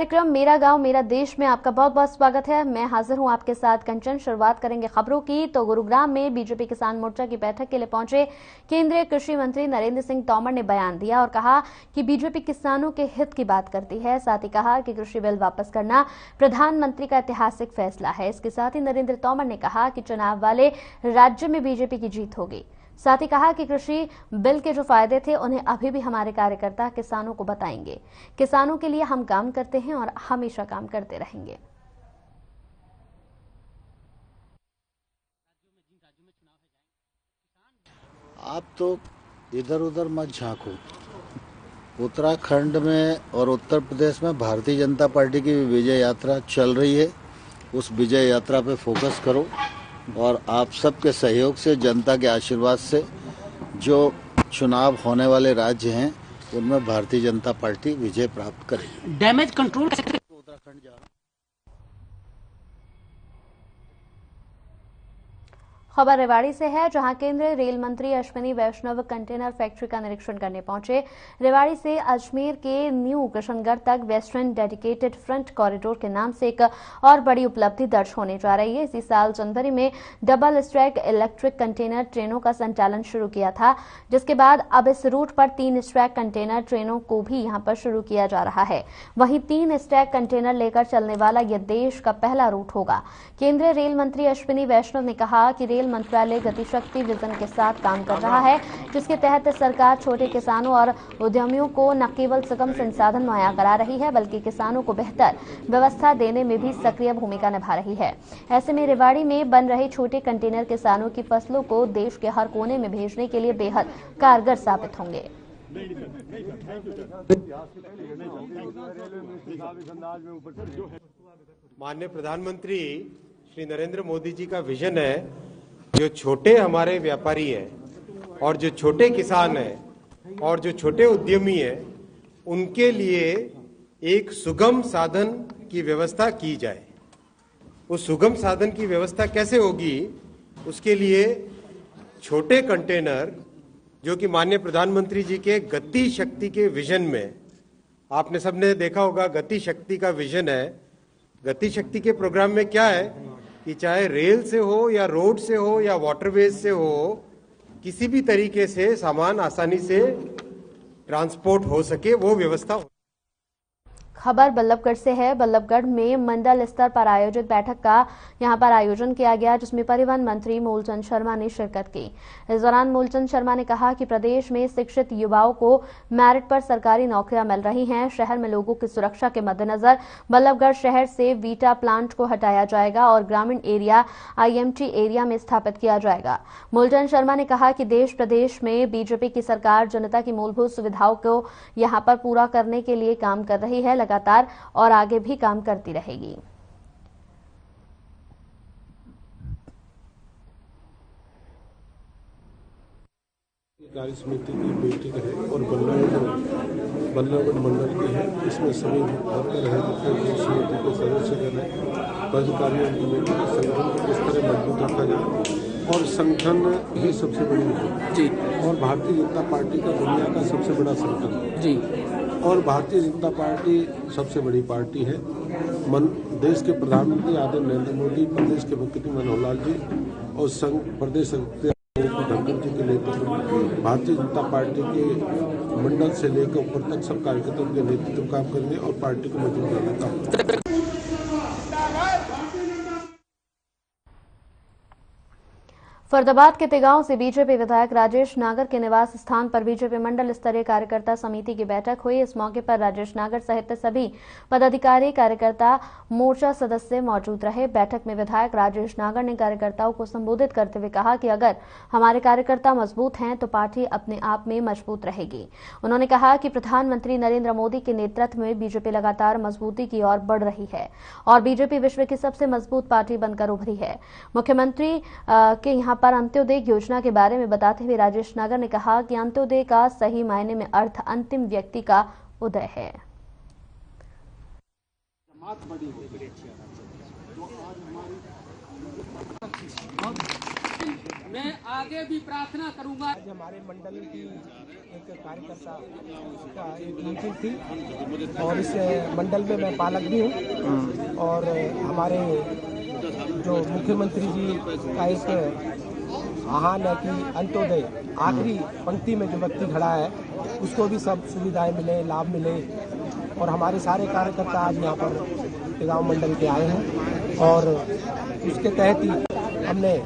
कार्यक्रम मेरा गांव मेरा देश में आपका बहुत बहुत स्वागत है। मैं हाजिर हूं आपके साथ कंचन। शुरुआत करेंगे खबरों की। तो गुरुग्राम में बीजेपी किसान मोर्चा की बैठक के लिए पहुंचे केंद्रीय कृषि मंत्री नरेंद्र सिंह तोमर ने बयान दिया और कहा कि बीजेपी किसानों के हित की बात करती है। साथ ही कहा कि कृषि बिल वापस करना प्रधानमंत्री का ऐतिहासिक फैसला है। इसके साथ ही नरेंद्र तोमर ने कहा कि चुनाव वाले राज्य में बीजेपी की जीत होगी। साथ ही कहा कि कृषि बिल के जो फायदे थे उन्हें अभी भी हमारे कार्यकर्ता किसानों को बताएंगे। किसानों के लिए हम काम करते हैं और हमेशा काम करते रहेंगे। आप तो इधर उधर मत झांको। उत्तराखंड में और उत्तर प्रदेश में भारतीय जनता पार्टी की विजय यात्रा चल रही है। उस विजय यात्रा पे फोकस करो और आप सबके सहयोग से, जनता के आशीर्वाद से जो चुनाव होने वाले राज्य हैं उनमें भारतीय जनता पार्टी विजय प्राप्त करेगी। डैमेज कंट्रोल उत्तराखंड जा रहा हूं। खबर रेवाड़ी से है, जहां केंद्रीय रेल मंत्री अश्विनी वैष्णव कंटेनर फैक्ट्री का निरीक्षण करने पहुंचे। रेवाड़ी से अजमेर के न्यू किशनगढ़ तक वेस्टर्न डेडिकेटेड फ्रंट कॉरिडोर के नाम से एक और बड़ी उपलब्धि दर्ज होने जा रही है। इसी साल जनवरी में डबल स्ट्रैक इलेक्ट्रिक कंटेनर ट्रेनों का संचालन शुरू किया था, जिसके बाद अब इस रूट पर 3 स्ट्रैक कंटेनर ट्रेनों को भी यहां पर शुरू किया जा रहा है। वहीं 3 स्ट्रैक कंटेनर लेकर चलने वाला यह देश का पहला रूट होगा। केंद्रीय रेल मंत्री अश्विनी वैष्णव ने कहा कि रेल मंत्रालय गतिशक्ति विजन के साथ काम कर रहा है, जिसके तहत सरकार छोटे किसानों और उद्यमियों को न केवल सुगम संसाधन मुहैया करा रही है, बल्कि किसानों को बेहतर व्यवस्था देने में भी सक्रिय भूमिका निभा रही है। ऐसे में रेवाड़ी में बन रहे छोटे कंटेनर किसानों की फसलों को देश के हर कोने में भेजने के लिए बेहद कारगर साबित होंगे। माननीय प्रधानमंत्री श्री नरेंद्र मोदी जी का विजन है, जो छोटे हमारे व्यापारी हैं और जो छोटे किसान हैं और जो छोटे उद्यमी हैं, उनके लिए एक सुगम साधन की व्यवस्था की जाए। उस सुगम साधन की व्यवस्था कैसे होगी? उसके लिए छोटे कंटेनर, जो कि माननीय प्रधानमंत्री जी के गति शक्ति के विजन में, आपने सबने देखा होगा गति शक्ति का विजन है। गति शक्ति के प्रोग्राम में क्या है कि चाहे रेल से हो या रोड से हो या वाटरवेज से हो, किसी भी तरीके से सामान आसानी से ट्रांसपोर्ट हो सके, वो व्यवस्था हो। खबर बल्लभगढ़ से है। बल्लभगढ़ में मंडल स्तर पर आयोजित बैठक का यहां पर आयोजन किया गया, जिसमें परिवहन मंत्री मूलचंद शर्मा ने शिरकत की। इस दौरान मूलचंद शर्मा ने कहा कि प्रदेश में शिक्षित युवाओं को मेरिट पर सरकारी नौकरियां मिल रही हैं। शहर में लोगों की सुरक्षा के मद्देनजर बल्लभगढ़ शहर से वीटा प्लांट को हटाया जाएगा और ग्रामीण एरिया IMT एरिया में स्थापित किया जाएगा। मूलचंद शर्मा ने कहा कि देश प्रदेश में बीजेपी की सरकार जनता की मूलभूत सुविधाओं को यहां पर पूरा करने के लिए काम कर रही है, लगातार और आगे भी काम करती रहेगी। कार्य समिति की बैठक है और बल्लभगढ़ मंडल की है। इसमें सभी वर्कर हैं, जितने समिति के सदस्यगण हैं, पदाधिकारियों की बैठक है। संगठन को किस तरह मजबूत रखा जाए और संगठन ही सबसे बड़ी है जी। और भारतीय जनता पार्टी का दुनिया का सबसे बड़ा संगठन जी। और भारतीय जनता पार्टी सबसे बड़ी पार्टी है। देश के प्रधानमंत्री आदरणीय नरेंद्र मोदी, प्रदेश के मुख्यमंत्री मनोहर लाल जी और संघ प्रदेश धनखड़ जी के नेतृत्व में भारतीय जनता पार्टी के मंडल से लेकर ऊपर तक सब कार्यकर्ताओं के नेतृत्व काम करने और पार्टी को मजबूत करने का। फरीदाबाद के तिगांव से बीजेपी विधायक राजेश नागर के निवास स्थान पर बीजेपी मंडल स्तरीय कार्यकर्ता समिति की बैठक हुई। इस मौके पर राजेश नागर सहित सभी पदाधिकारी, कार्यकर्ता, मोर्चा सदस्य मौजूद रहे। बैठक में विधायक राजेश नागर ने कार्यकर्ताओं को संबोधित करते हुए कहा कि अगर हमारे कार्यकर्ता मजबूत हैं तो पार्टी अपने आप में मजबूत रहेगी। उन्होंने कहा कि प्रधानमंत्री नरेंद्र मोदी के नेतृत्व में बीजेपी लगातार मजबूती की ओर बढ़ रही है और बीजेपी विश्व की सबसे मजबूत पार्टी बनकर उभरी है। मुख्यमंत्री के यहाँ पर अंत्योदय योजना के बारे में बताते हुए राजेश नागर ने कहा कि अंत्योदय का सही मायने में अर्थ अंतिम व्यक्ति का उदय है। लेकिन मैं आगे भी प्रार्थना करूंगा। आज हमारे मंडल की एक कार्यकर्ता का एक मीटिंग थी और इस मंडल में मैं पालक भी हूँ और हमारे जो मुख्यमंत्री जी का एक आह्वान है कि अंत्योदय आखिरी पंक्ति में जो व्यक्ति खड़ा है उसको भी सब सुविधाएं मिले, लाभ मिले और हमारे सारे कार्यकर्ता आज यहाँ पर गांव मंडल के आए हैं और उसके तहत ही हमने एक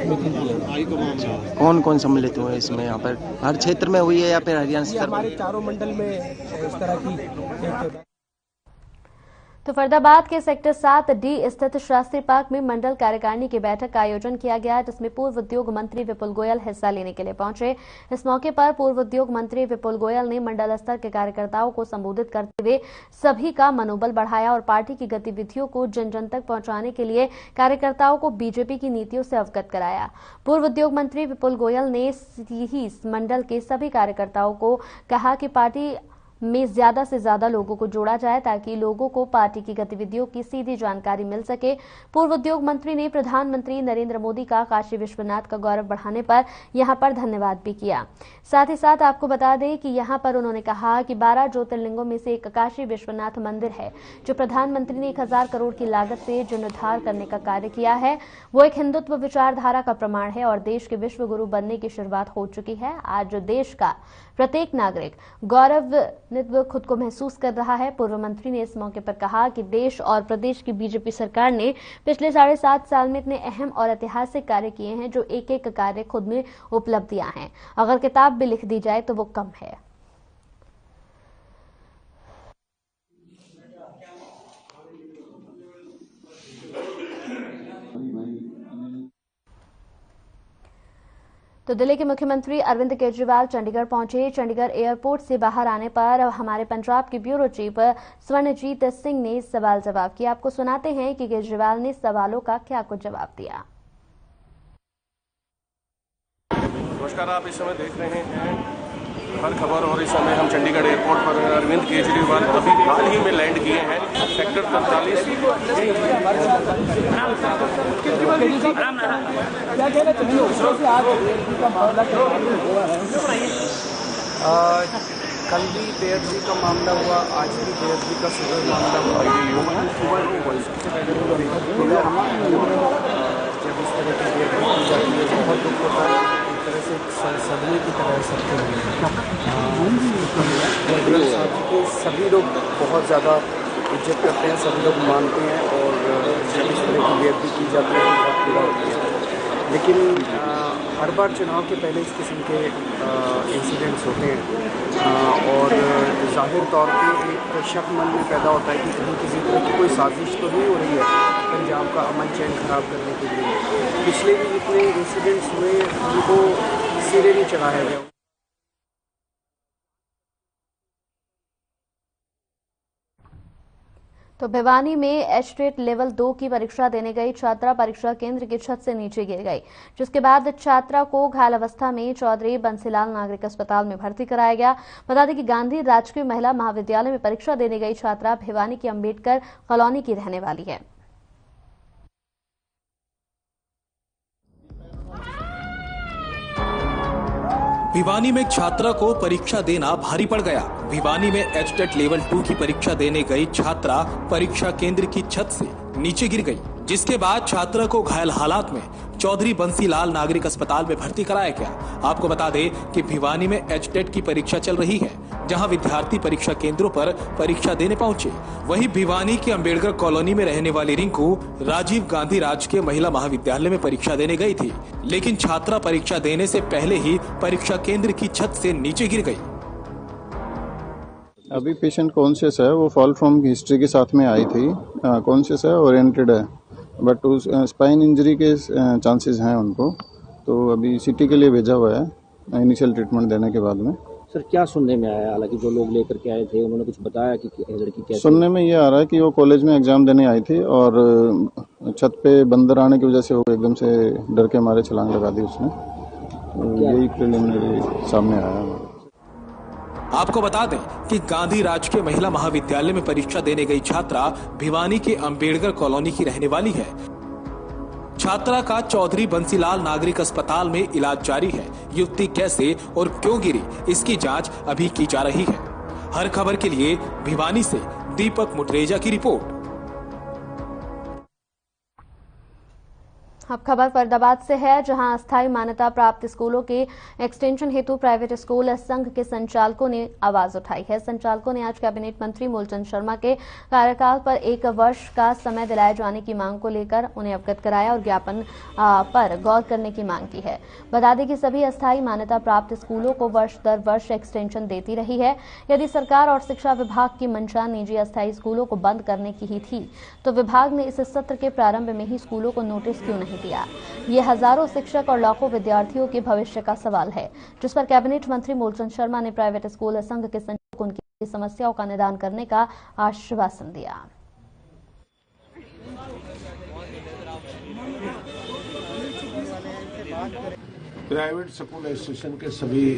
मीटिंग की है। कौन कौन सम्मिलित हुए इसमें? यहाँ पर हर क्षेत्र में हुई है या फिर हरियाणा स्तर? हमारे चारों मंडल में इस तरह की एक। तो फरीदाबाद के सेक्टर 7D स्थित शास्त्री पार्क में मंडल कार्यकारिणी की बैठक का आयोजन किया गया, जिसमें पूर्व उद्योग मंत्री विपुल गोयल हिस्सा लेने के लिए पहुंचे। इस मौके पर पूर्व उद्योग मंत्री विपुल गोयल ने मंडल स्तर के कार्यकर्ताओं को संबोधित करते हुए सभी का मनोबल बढ़ाया और पार्टी की गतिविधियों को जन जन तक पहुंचाने के लिए कार्यकर्ताओं को बीजेपी की नीतियों से अवगत कराया। पूर्व उद्योग मंत्री विपुल गोयल ने ही मंडल के सभी कार्यकर्ताओं को कहा कि पार्टी में ज्यादा से ज्यादा लोगों को जोड़ा जाए ताकि लोगों को पार्टी की गतिविधियों की सीधी जानकारी मिल सके। पूर्व उद्योग मंत्री ने प्रधानमंत्री नरेंद्र मोदी का काशी विश्वनाथ का गौरव बढ़ाने पर यहां पर धन्यवाद भी किया। साथ ही साथ आपको बता दें कि यहां पर उन्होंने कहा कि 12 ज्योतिर्लिंगों में से एक काशी विश्वनाथ मंदिर है जो प्रधानमंत्री ने 1000 करोड़ की लागत से जीर्णोद्धार करने का कार्य किया है। वो एक हिंदुत्व विचारधारा का प्रमाण है और देश के विश्व गुरु बनने की शुरुआत हो चुकी है। आज देश का प्रत्येक नागरिक गौरवान्वित खुद को महसूस कर रहा है। पूर्व मंत्री ने इस मौके पर कहा कि देश और प्रदेश की बीजेपी सरकार ने पिछले 7.5 साल में इतने अहम और ऐतिहासिक कार्य किए हैं जो एक एक कार्य खुद में उपलब्धियां हैं। अगर किताब भी लिख दी जाए तो वो कम है। तो दिल्ली के मुख्यमंत्री अरविंद केजरीवाल चंडीगढ़ पहुंचे। चंडीगढ़ एयरपोर्ट से बाहर आने पर हमारे पंजाब के ब्यूरो चीफ स्वर्णजीत सिंह ने सवाल जवाब किया। आपको सुनाते हैं कि केजरीवाल ने सवालों का क्या कुछ जवाब दिया। नमस्कार, आप इस समय देख रहे हैं हर खबर और इस समय हम चंडीगढ़ एयरपोर्ट पर अरविंद केजरीवाल अभी हाल ही में लैंड किए हैं। सेक्टर 43 कल भी बेअदबी का मामला हुआ, आज भी बेअदबी का सदर मामला हुआ। जब इस तरह की बेअदबी की जाती है बहुत दुख होता है, एक तरह से सदमे की तरह सबके सभी लोग बहुत ज़्यादा इज्जत करते हैं, सभी लोग मानते हैं और जब इस तरह की बेअदबी की जाती है बहुत बुरा होती है। लेकिन हर बार चुनाव के पहले इस किस्म के इंसिडेंट्स होते हैं और ज़ाहिर तौर पे एक शक मन में पैदा होता है कि कहीं किसी तरह की कोई साजिश तो नहीं हो रही है पंजाब का अमन चैन खराब करने के लिए। पिछले भी जितने इंसिडेंट्स हुए उनको सिरे नहीं चढ़ाया गया। तो भिवानी में एचटेट लेवल 2 की परीक्षा देने गई छात्रा परीक्षा केंद्र की छत से नीचे गिर गई, जिसके बाद छात्रा को घायल अवस्था में चौधरी बंसीलाल नागरिक अस्पताल में भर्ती कराया गया। बता दें कि गांधी राजकीय महिला महाविद्यालय में परीक्षा देने गई छात्रा भिवानी की अंबेडकर कॉलोनी की रहने वाली है। भिवानी में छात्रा को परीक्षा देना भारी पड़ गया। भिवानी में एचटेट लेवल 2 की परीक्षा देने गई छात्रा परीक्षा केंद्र की छत से नीचे गिर गई, जिसके बाद छात्रा को घायल हालात में चौधरी बंसीलाल नागरिक अस्पताल में भर्ती कराया गया। आपको बता दें कि भिवानी में एचटेट की परीक्षा चल रही है, जहां विद्यार्थी परीक्षा केंद्रों पर परीक्षा देने पहुंचे। वहीं भिवानी की अंबेडकर कॉलोनी में रहने वाली रिंकू राजीव गांधी राजकीय महिला महाविद्यालय में परीक्षा देने गई थी, लेकिन छात्रा परीक्षा देने से पहले ही परीक्षा केंद्र की छत से नीचे गिर गई। अभी पेशेंट कॉन्शियस है, वो फॉल फ्रॉम हिस्ट्री के साथ में आई थी, कॉन्शियस है, ओरिएंटेड है, बट उस स्पाइन इंजरी के चांसेस हैं उनको, तो अभी सीटी के लिए भेजा हुआ है इनिशियल ट्रीटमेंट देने के बाद में। सर क्या सुनने में आया? हालांकि जो लोग लेकर के आए थे उन्होंने कुछ बताया कि लड़की कैसे? सुनने में ये आ रहा है कि वो कॉलेज में एग्जाम देने आई थी और छत पे बंदर आने की वजह से वो एकदम से डर के मारे छलांग लगा दी उसने, यही प्रिलिमिनरी सामने आया। आपको बता दें कि गांधी राजकीय महिला महाविद्यालय में परीक्षा देने गई छात्रा भिवानी के अंबेडकर कॉलोनी की रहने वाली है। छात्रा का चौधरी बंसीलाल नागरिक अस्पताल में इलाज जारी है। युवती कैसे और क्यों गिरी, इसकी जांच अभी की जा रही है। हर खबर के लिए भिवानी से दीपक मुटरेजा की रिपोर्ट। अब खबर फरीदाबाद से है, जहां अस्थायी मान्यता प्राप्त स्कूलों के एक्सटेंशन हेतु प्राइवेट स्कूल संघ के संचालकों ने आवाज उठाई है। संचालकों ने आज कैबिनेट मंत्री मूलचंद शर्मा के कार्यकाल पर 1 वर्ष का समय दिलाए जाने की मांग को लेकर उन्हें अवगत कराया और ज्ञापन पर गौर करने की मांग की है। बता दें कि सभी अस्थायी मान्यता प्राप्त स्कूलों को वर्ष दर वर्ष एक्सटेंशन देती रही है। यदि सरकार और शिक्षा विभाग की मंशा निजी अस्थायी स्कूलों को बंद करने की ही थी तो विभाग ने इस सत्र के प्रारंभ में ही स्कूलों को नोटिस क्यों नहीं दिया। ये हजारों शिक्षक और लाखों विद्यार्थियों के भविष्य का सवाल है, जिस पर कैबिनेट मंत्री मूलचंद शर्मा ने प्राइवेट स्कूल संघ के संचालकों की समस्याओं का निदान करने का आश्वासन दिया। प्राइवेट स्कूल एसोसिएशन के सभी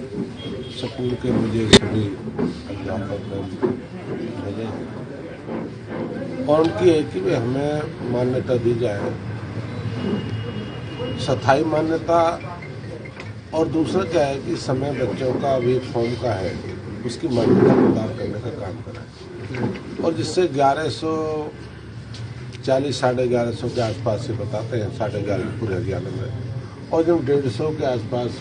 स्कूल के मुझे सभी अध्यापक भेजे और उनकी एक ही हमें मान्यता दी जाए, स्थायी मान्यता। और दूसरा क्या है कि समय बच्चों का अभी फॉर्म का है, उसकी मान्यता प्रदान करने का काम करें और जिससे 1140 1150 के आसपास से बताते हैं, 1150 पूरे हरियाणा में और जब 150 के आसपास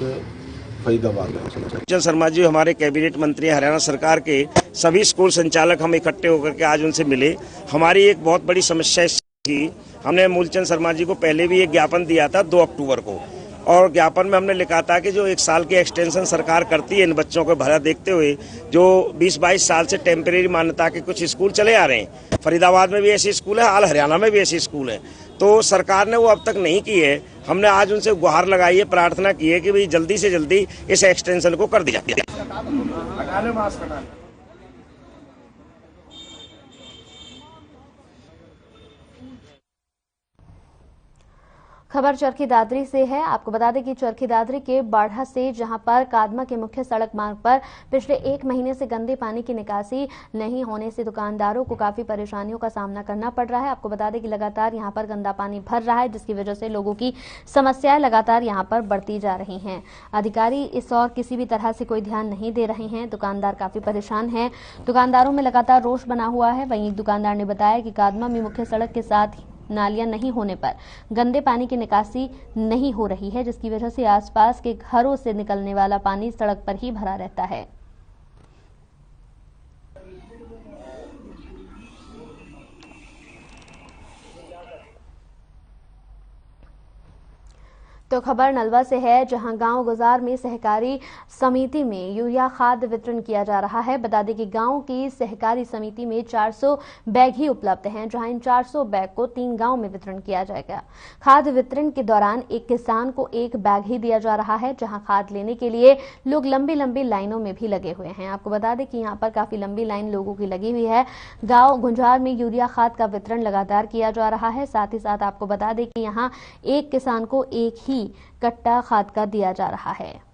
फरीदाबाद है। मूलचंद शर्मा जी हमारे कैबिनेट मंत्री हरियाणा सरकार के, सभी स्कूल संचालक हम इकट्ठे होकर के आज उनसे मिले। हमारी एक बहुत बड़ी समस्या थी, हमने मूलचंद शर्मा जी को पहले भी एक ज्ञापन दिया था 2 अक्टूबर को और ज्ञापन में हमने लिखा था कि जो 1 साल की एक्सटेंशन सरकार करती है इन बच्चों को भरा देखते हुए, जो 20-22 साल से टेम्परेरी मान्यता के कुछ स्कूल चले आ रहे हैं, फरीदाबाद में भी ऐसी स्कूल है, हाल हरियाणा में भी ऐसी स्कूल है, तो सरकार ने वो अब तक नहीं की है। हमने आज उनसे गुहार लगाई है, प्रार्थना की है कि भाई जल्दी से जल्दी इस एक्सटेंशन को कर दिया जाए। खबर चरखी दादरी से है। आपको बता दें कि चरखी दादरी के बाढ़ा से, जहां पर कादमा के मुख्य सड़क मार्ग पर पिछले 1 महीने से गंदे पानी की निकासी नहीं होने से दुकानदारों को काफी परेशानियों का सामना करना पड़ रहा है। आपको बता दें कि लगातार यहां पर गंदा पानी भर रहा है, जिसकी वजह से लोगों की समस्याएं लगातार यहां पर बढ़ती जा रही हैं। अधिकारी इस और किसी भी तरह से कोई ध्यान नहीं दे रहे हैं। दुकानदार काफी परेशान हैं। दुकानदारों में लगातार रोष बना हुआ है। वहीं एक दुकानदार ने बताया कि कादमा में मुख्य सड़क के साथ नालियां नहीं होने पर गंदे पानी की निकासी नहीं हो रही है, जिसकी वजह से आसपास के घरों से निकलने वाला पानी सड़क पर ही भरा रहता है। तो खबर नलवा से है, जहां गांव गुजार में सहकारी समिति में यूरिया खाद वितरण किया जा रहा है। बता दें कि गांव की सहकारी समिति में 400 बैग ही उपलब्ध हैं, जहां इन 400 बैग को 3 गांव में वितरण किया जाएगा। खाद वितरण के दौरान एक किसान को 1 बैग ही दिया जा रहा है, जहां खाद लेने के लिए लोग लंबी लंबी लाइनों में भी लगे हुए हैं। आपको बता दें कि यहाँ पर काफी लंबी लाइन लोगों की लगी हुई है। गाँव गुंजार में यूरिया खाद का वितरण लगातार किया जा रहा है। साथ ही साथ आपको बता दें कि यहाँ एक किसान को 1 ही कट्टा खाद का दिया जा रहा है।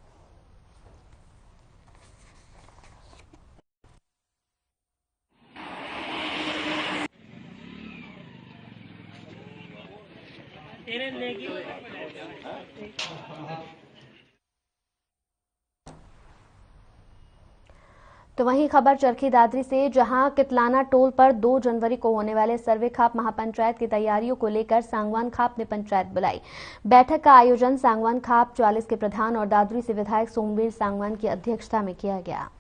तो वहीं खबर चरखी दादरी से, जहां कितलाना टोल पर 2 जनवरी को होने वाले सर्वे खाप महापंचायत की तैयारियों को लेकर सांगवान खाप ने पंचायत बुलाई। बैठक का आयोजन सांगवान खाप 44 के प्रधान और दादरी से विधायक सोमवीर सांगवान की अध्यक्षता में किया गया।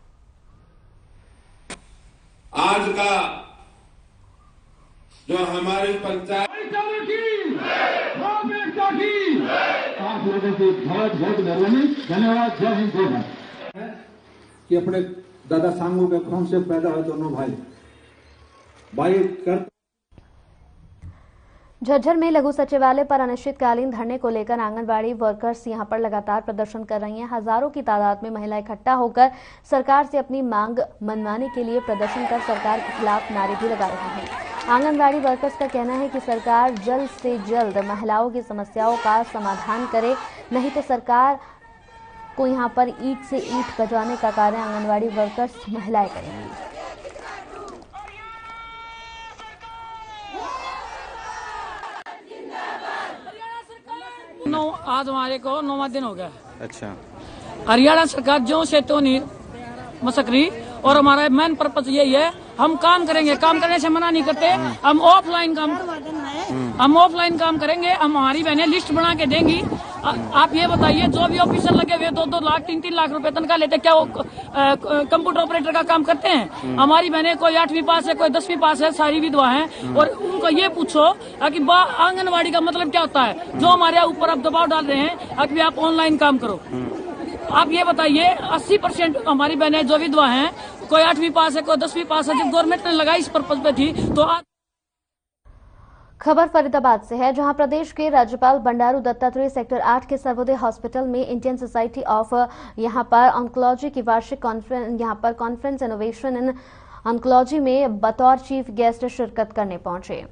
आज का जो हमारी पंचायत आप लोगों की बहुत बहुत मेहरबानी, धन्यवाद। जय हिंद, जय भारत। कि अपने दादा सांगू के खून से पैदा हुए दोनों भाई कर। झज्जर में लघु सचिवालय पर अनिश्चितकालीन धरने को लेकर आंगनबाड़ी वर्कर्स यहां पर लगातार प्रदर्शन कर रही हैं। हजारों की तादाद में महिलाएं इकट्ठा होकर सरकार से अपनी मांग मनवाने के लिए प्रदर्शन कर सरकार के खिलाफ नारे भी लगा रही हैं। आंगनबाड़ी वर्कर्स का कहना है कि सरकार जल्द से जल्द महिलाओं की समस्याओं का समाधान करे, नहीं तो सरकार को यहां पर ईंट से ईंट बजवाने का कार्य आंगनबाड़ी वर्कर्स महिलाएं करेंगी। आज हमारे को 9वां दिन हो गया। अच्छा, हरियाणा सरकार जो से तो नहीं मसकरी, और हमारा मेन पर्पस यही है, हम काम करेंगे, काम करने से मना नहीं करते, हम ऑफलाइन काम करेंगे। हम हमारी बहनें लिस्ट बना के देंगी। आप ये बताइए, जो भी ऑफिसर लगे हुए 2-2 लाख 3-3 लाख रुपए तनख्वाह लेते, क्या वो कंप्यूटर ऑपरेटर का काम करते हैं? हमारी बहनें कोई 8वीं पास है, कोई 10वीं पास है, सारी विधवा हैं। और उनको ये पूछो कि आंगनबाड़ी का मतलब क्या होता है, जो हमारे ऊपर आप दबाव डाल रहे हैं कि आप ऑनलाइन काम करो। आप ये बताइए, 80% हमारी बहनें जो विधवा हैं, कोई 8वीं पास है, कोई 10वीं पास है, जब गवर्नमेंट ने लगाई इस पर्पज पे थी तो आज। खबर फरीदाबाद से है, जहां प्रदेश के राज्यपाल बंडारू दत्तात्रेय सेक्टर 8 के सर्वोदय हॉस्पिटल में इंडियन सोसाइटी ऑफ यहां पर ऑन्कोलॉजी की वार्षिक कॉन्फ्रेंस इनोवेशन इन ऑन्कोलॉजी में बतौर चीफ गेस्ट शिरकत करने पहुंचे।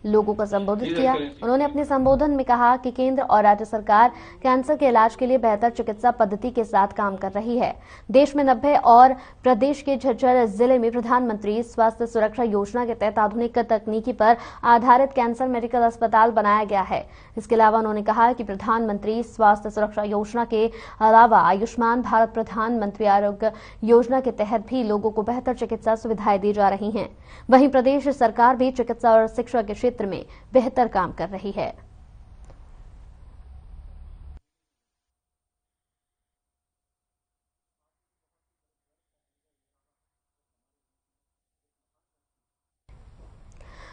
लोगों को संबोधित किया। उन्होंने अपने संबोधन में कहा कि केंद्र और राज्य सरकार कैंसर के इलाज के लिए बेहतर चिकित्सा पद्धति के साथ काम कर रही है। देश में 90 और प्रदेश के झज्जर जिले में प्रधानमंत्री स्वास्थ्य सुरक्षा योजना के तहत आधुनिक तकनीकी पर आधारित कैंसर मेडिकल अस्पताल बनाया गया है। इसके अलावा उन्होंने कहा कि प्रधानमंत्री स्वास्थ्य सुरक्षा योजना के अलावा आयुष्मान भारत प्रधानमंत्री आरोग्य योजना के तहत भी लोगों को बेहतर चिकित्सा सुविधाएं दी जा रही हैं। वहीं प्रदेश सरकार भी चिकित्सा और शिक्षा के क्षेत्र में बेहतर काम कर रही है।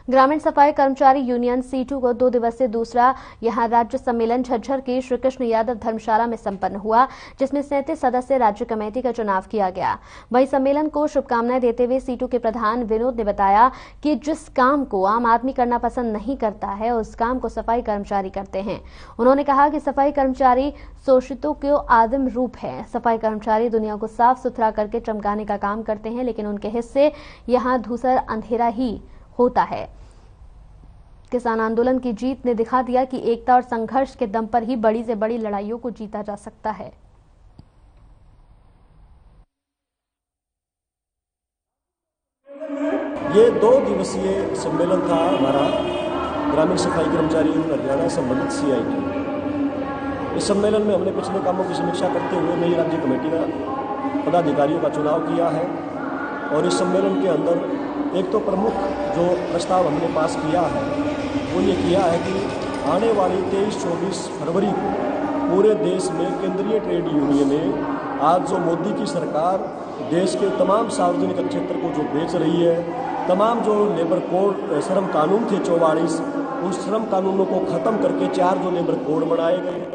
ग्रामीण सफाई कर्मचारी यूनियन C2 को 2 दिवसीय दूसरा यहां राज्य सम्मेलन झज्जर की श्री कृष्ण यादव धर्मशाला में संपन्न हुआ, जिसमें 37 सदस्य राज्य कमेटी का चुनाव किया गया। वहीं सम्मेलन को शुभकामनाएं देते हुए C2 के प्रधान विनोद ने बताया कि जिस काम को आम आदमी करना पसंद नहीं करता है, उस काम को सफाई कर्मचारी करते हैं। उन्होंने कहा कि सफाई कर्मचारी शोषितों के आदिम रूप है। सफाई कर्मचारी दुनिया को साफ सुथरा करके चमकाने का काम करते हैं, लेकिन उनके हिस्से यहाँ धूसर अंधेरा ही होता है। किसान आंदोलन की जीत ने दिखा दिया कि एकता और संघर्ष के दम पर ही बड़ी से बड़ी लड़ाइयों को जीता जा सकता है। ये 2 दिवसीय सम्मेलन था हमारा ग्रामीण सफाई कर्मचारी हरियाणा संबंधित CIT। इस सम्मेलन में हमने पिछले कामों की समीक्षा करते हुए नई राज्य कमेटी का पदाधिकारियों का चुनाव किया है। और इस सम्मेलन के अंदर एक तो प्रमुख जो प्रस्ताव हमने पास किया है वो ये किया है कि आने वाली 23-24 फरवरी को पूरे देश में केंद्रीय ट्रेड यूनियनें, आज जो मोदी की सरकार देश के तमाम सार्वजनिक क्षेत्र को जो बेच रही है, तमाम जो लेबर कोड श्रम कानून थे 44, उस श्रम कानूनों को खत्म करके 4 जो लेबर कोड बनाए गए।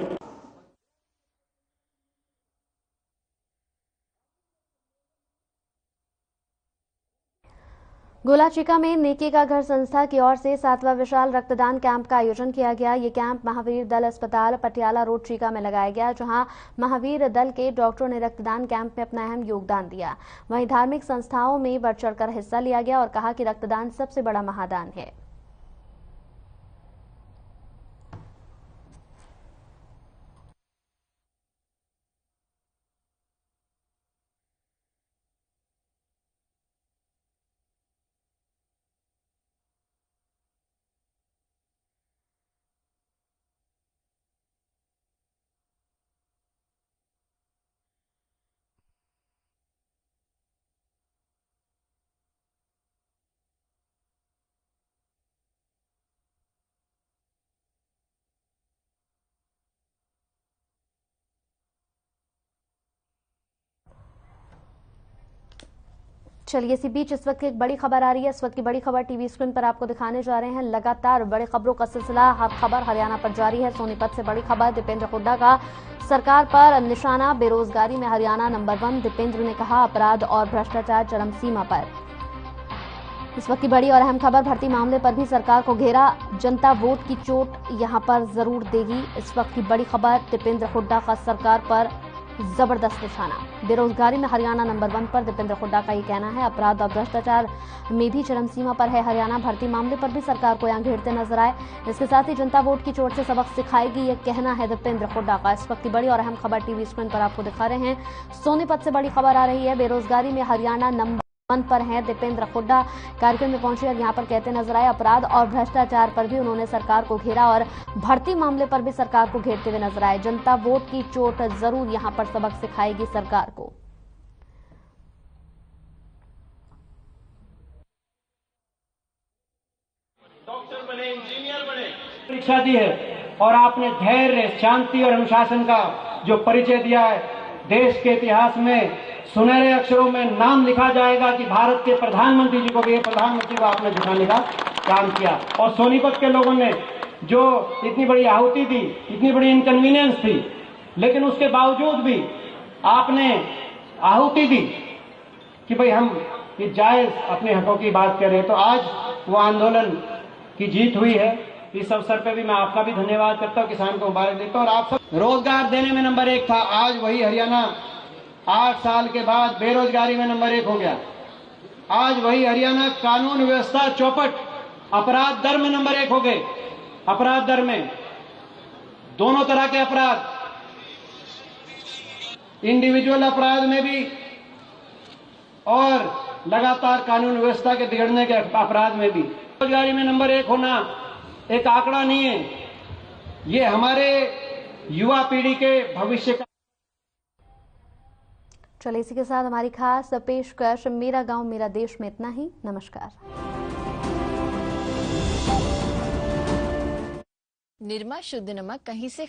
गोलाचिका में नेकी का घर संस्था की ओर से 7वां विशाल रक्तदान कैंप का आयोजन किया गया। ये कैंप महावीर दल अस्पताल पटियाला रोड चीका में लगाया गया, जहां महावीर दल के डॉक्टरों ने रक्तदान कैंप में अपना अहम योगदान दिया। वहीं धार्मिक संस्थाओं में बढ़ चढ़कर हिस्सा लिया गया और कहा कि रक्तदान सबसे बड़ा महादान है। चलिए इसी बीच इस वक्त एक बड़ी खबर आ रही है। इस वक्त की बड़ी खबर टीवी स्क्रीन पर आपको दिखाने जा रहे हैं। लगातार बड़ी खबरों का सिलसिला खबर हरियाणा पर जारी है। सोनीपत से बड़ी खबर, दीपेंद्र हुड्डा का सरकार पर निशाना, बेरोजगारी में हरियाणा नंबर 1। दीपेंद्र ने कहा अपराध और भ्रष्टाचार चरम सीमा पर। इस वक्त की बड़ी और अहम खबर, भर्ती मामले पर भी सरकार को घेरा, जनता वोट की चोट यहां पर जरूर देगी। इस वक्त की बड़ी खबर, दीपेंद्र हुड्डा का सरकार पर जबरदस्त निशाना। बेरोजगारी में हरियाणा नंबर 1 पर दीपेंद्र हुड्डा का ये कहना है। अपराध और भ्रष्टाचार में भी चरम सीमा पर है हरियाणा। भर्ती मामले पर भी सरकार को यहाँ घेरते नजर आए। इसके साथ ही जनता वोट की चोट से सबक सिखाएगी, ये कहना है दीपेंद्र हुड्डा का। इस वक्त की बड़ी और अहम खबर टीवी स्क्रीन पर आपको दिखा रहे हैं। सोनीपत से बड़ी खबर आ रही है। बेरोजगारी में हरियाणा नंबर पर हैं दीपेंद्र हुड्डा कार्यक्रम में पहुंचे और यहां पर कहते नजर आए अपराध और भ्रष्टाचार पर भी उन्होंने सरकार को घेरा और भर्ती मामले पर भी सरकार को घेरते हुए नजर आए। जनता वोट की चोट जरूर यहां पर सबक सिखाएगी सरकार को। डॉक्टर बने, इंजीनियर बने, परीक्षा दी है और आपने धैर्य, शांति और अनुशासन का जो परिचय दिया है, देश के इतिहास में सुनहरे अक्षरों में नाम लिखा जाएगा कि भारत के प्रधानमंत्री जी को भी, प्रधानमंत्री को आपने झुकाने का काम किया। और सोनीपत के लोगों ने जो इतनी बड़ी आहुति दी, इतनी बड़ी इनकन्वीनियंस थी, लेकिन उसके बावजूद भी आपने आहुति दी कि भाई हम ये जायज अपने हकों की बात करें। तो आज वो आंदोलन की जीत हुई है। इस अवसर पे भी मैं आपका भी धन्यवाद करता हूँ, किसान को मुबारक देता हूँ। और आप सब रोजगार देने में नंबर 1 था, आज वही हरियाणा 8 साल के बाद बेरोजगारी में नंबर 1 हो गया। आज वही हरियाणा कानून व्यवस्था चौपट, अपराध दर में नंबर 1 हो गए। अपराध दर में दोनों तरह के अपराध, इंडिविजुअल अपराध में भी और लगातार कानून व्यवस्था के बिगड़ने के अपराध में भी। बेरोजगारी में नंबर 1 होना एक आंकड़ा नहीं है, ये हमारे युवा पीढ़ी के भविष्य का। चलिए इसी के साथ हमारी खास पेशकश मेरा गांव मेरा देश में इतना ही। नमस्कार। निरमा शुद्ध नमक कहीं से